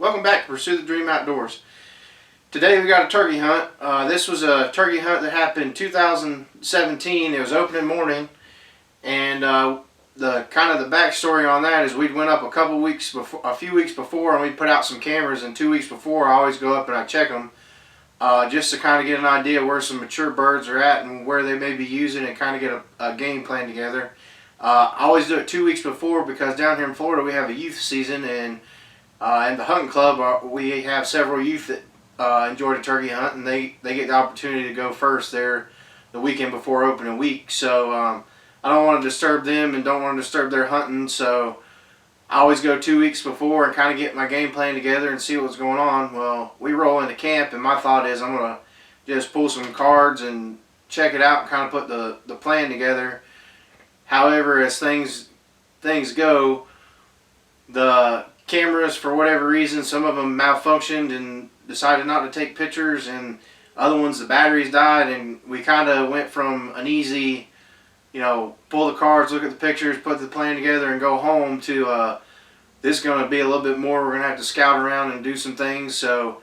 Welcome back to Pursue the Dream Outdoors. Today we got a turkey hunt. This was a turkey hunt that happened 2017. It was opening morning, and the backstory on that is we'd went up a few weeks before, and we'd put out some cameras. And 2 weeks before, I always go up and I check them just to kind of get an idea where some mature birds are at and where they may be using, and kind of get a game plan together. I always do it 2 weeks before because down here in Florida we have a youth season, and in the hunting club we have several youth that enjoy the turkey hunt, and they get the opportunity to go first there the weekend before opening week. So I don't want to disturb them and don't want to disturb their hunting, so I always go 2 weeks before and kind of get my game plan together and see what's going on. Well, we roll into camp, and my thought is I'm going to just pull some cards and check it out and kind of put the plan together. However, as things go, the cameras, for whatever reason, some of them malfunctioned and decided not to take pictures, and other ones, the batteries died, and we kind of went from an easy, pull the cards, look at the pictures, put the plan together, and go home to this is going to be a little bit more. We're going to have to scout around and do some things. So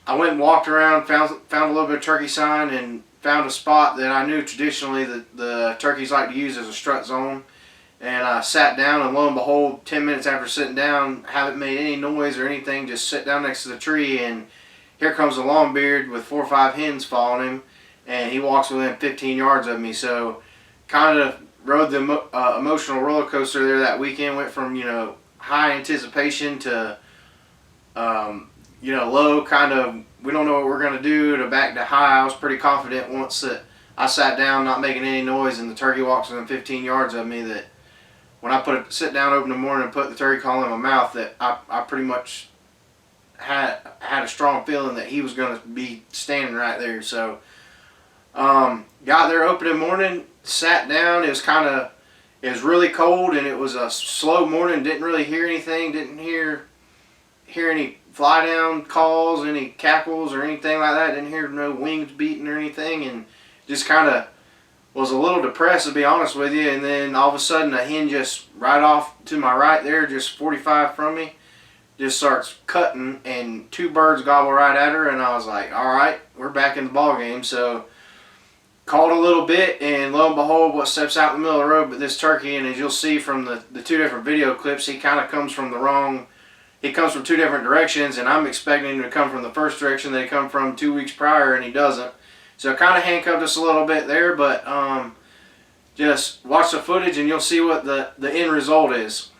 I went and walked around, found a little bit of turkey sign, and found a spot that I knew traditionally that the turkeys like to use as a strut zone. And I sat down, and lo and behold, 10 minutes after sitting down, haven't made any noise or anything, just sit down next to the tree, and here comes a longbeard with 4 or 5 hens following him, and he walks within 15 yards of me. So kind of rode the emotional roller coaster there that weekend. Went from, high anticipation to, low, kind of, we don't know what we're going to do, to back to high. I was pretty confident once that I sat down, not making any noise, and the turkey walks within 15 yards of me, that when I sit down open in the morning and put the turkey call in my mouth, that I pretty much had a strong feeling that he was going to be standing right there. So got there opening morning, sat down. It was really cold, and it was a slow morning. Didn't really hear anything. Didn't hear any fly down calls, any cackles or anything like that. Didn't hear no wings beating or anything, and just kind of was a little depressed, to be honest with you. And then all of a sudden, a hen just right off to my right there, just 45 from me, just starts cutting, and 2 birds gobble right at her. And I was like, all right, we're back in the ball game. So called a little bit, and lo and behold, what steps out in the middle of the road but this turkey. And as you'll see from the 2 different video clips, he kind of comes from he comes from 2 different directions, and I'm expecting him to come from the first direction that he come from 2 weeks prior, and he doesn't. So it kind of handcuffed us a little bit there, but just watch the footage and you'll see what the end result is.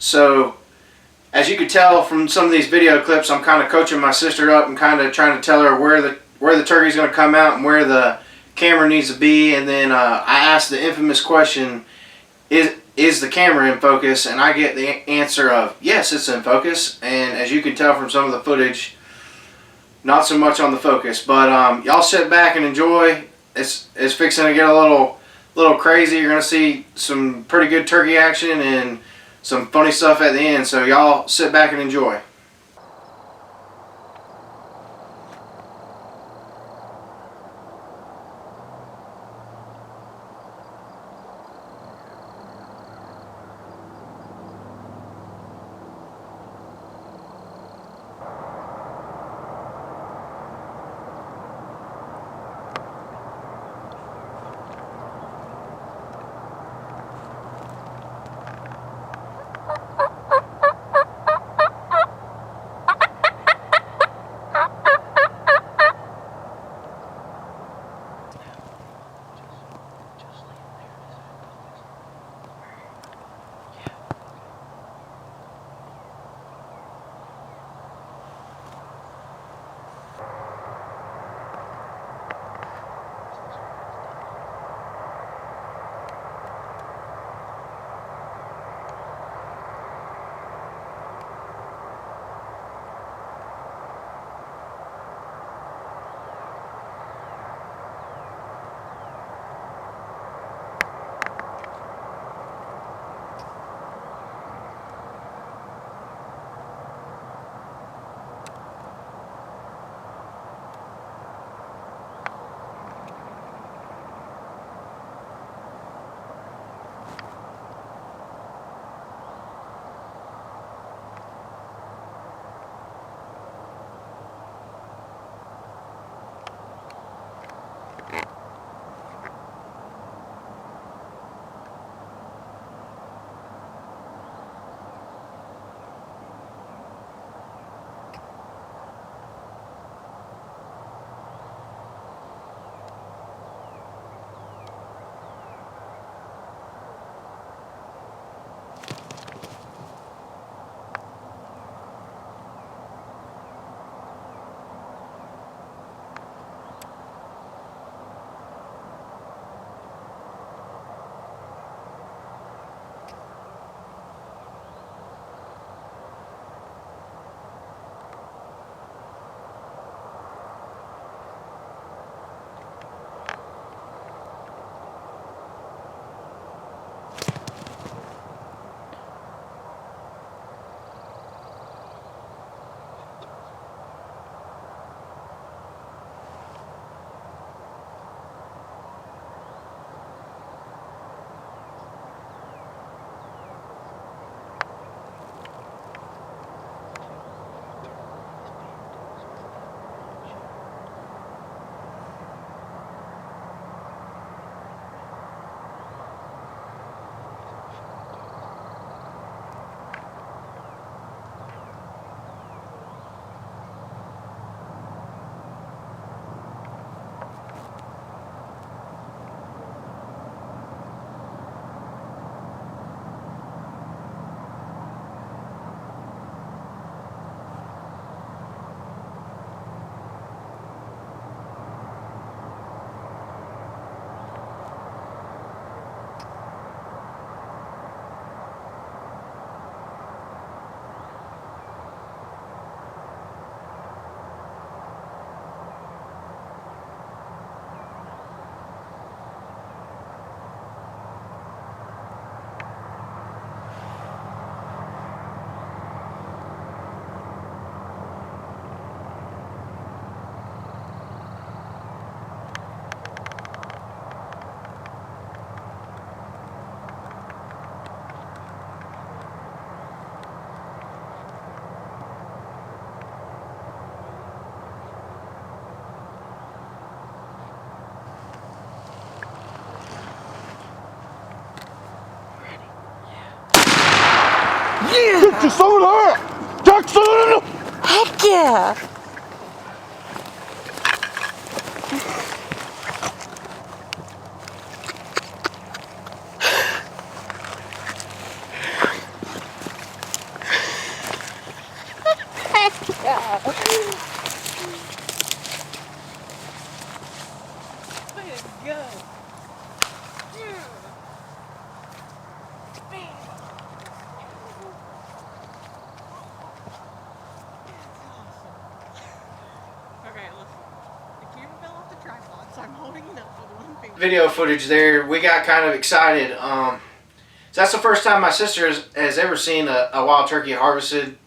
So as you could tell from some of these video clips, I'm kind of coaching my sister up and kind of trying to tell her where the turkey's going to come out and where the camera needs to be. And then I asked the infamous question, is the camera in focus? And I get the answer of, yes, it's in focus. And as you can tell from some of the footage, not so much on the focus. But y'all sit back and enjoy. It's fixing to get a little crazy. You're going to see some pretty good turkey action and some funny stuff at the end. So y'all sit back and enjoy. Yeah! Get your son up! Jackson! Heck yeah! Way to go. Okay, listen. The camera fell off the tripod, so I'm holding it up with one finger. Video footage there, we got kind of excited. So that's the first time my sister has ever seen a wild turkey harvested.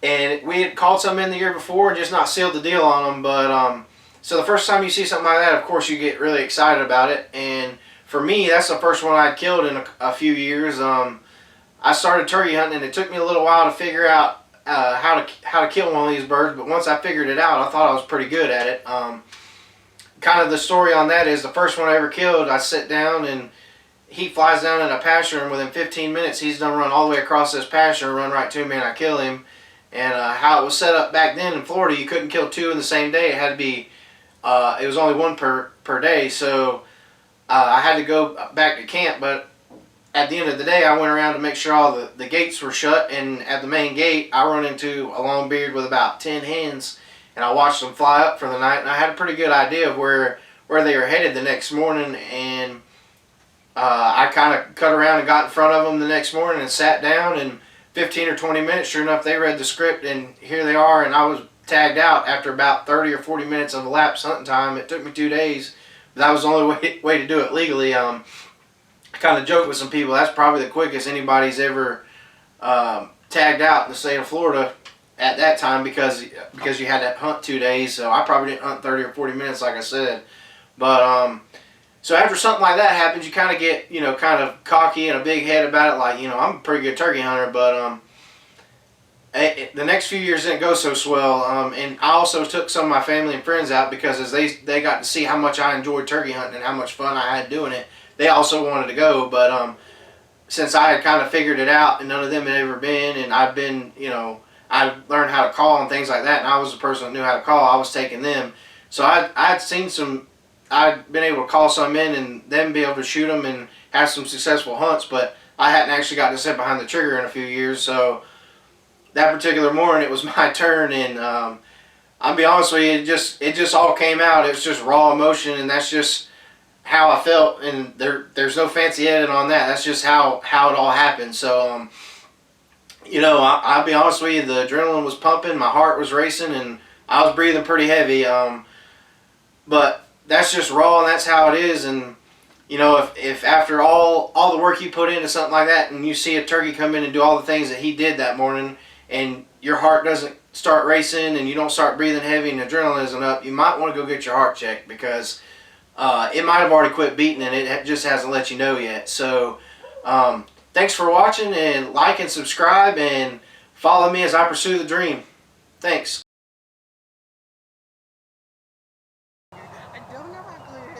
And we had called some in the year before and just not sealed the deal on them. But so the first time you see something like that, of course you get really excited about it. And for me, that's the first one I'd killed in a few years. I started turkey hunting, and it took me a little while to figure out how to kill one of these birds. But once I figured it out, I thought I was pretty good at it. Kind of the story on that is the first one I ever killed, I sit down and he flies down in a pasture, and within 15 minutes he's done run all the way across this pasture and run right to me, and I kill him. And how it was set up back then in Florida, you couldn't kill two in the same day. It had to be, it was only one per day. So I had to go back to camp. But at the end of the day, I went around to make sure all the gates were shut. And at the main gate, I run into a long beard with about 10 hens. And I watched them fly up for the night. And I had a pretty good idea of where they were headed the next morning. And I kind of cut around and got in front of them the next morning and sat down, and 15 or 20 minutes, sure enough, they read the script, and here they are. And I was tagged out after about 30 or 40 minutes of elapsed hunting time. It took me 2 days, but that was the only way to do it legally. I kind of joked with some people, that's probably the quickest anybody's ever tagged out in the state of Florida at that time, because you had to hunt 2 days. So I probably didn't hunt 30 or 40 minutes, like I said. But so after something like that happens, you kind of get, kind of cocky and a big head about it, like, I'm a pretty good turkey hunter. But the next few years didn't go so swell. And I also took some of my family and friends out, because as they got to see how much I enjoyed turkey hunting and how much fun I had doing it, they also wanted to go. But since I had kind of figured it out and none of them had ever been, and I'd been, I learned how to call and things like that, and I was the person that knew how to call, I was taking them. So I'd seen some, I'd been able to call some in and then be able to shoot them and have some successful hunts, but I hadn't actually gotten to sit behind the trigger in a few years. So that particular morning, it was my turn, and I'll be honest with you, it just all came out. It was just raw emotion, and that's just how I felt, and there's no fancy edit on that. That's just how it all happened. So I'll be honest with you, the adrenaline was pumping, my heart was racing, and I was breathing pretty heavy. But that's just raw, and that's how it is. And if after all the work you put into something like that, and you see a turkey come in and do all the things that he did that morning, and your heart doesn't start racing and you don't start breathing heavy and adrenaline isn't up, you might want to go get your heart checked, because it might have already quit beating and it just hasn't let you know yet. So thanks for watching, and like and subscribe and follow me as I pursue the dream. Thanks.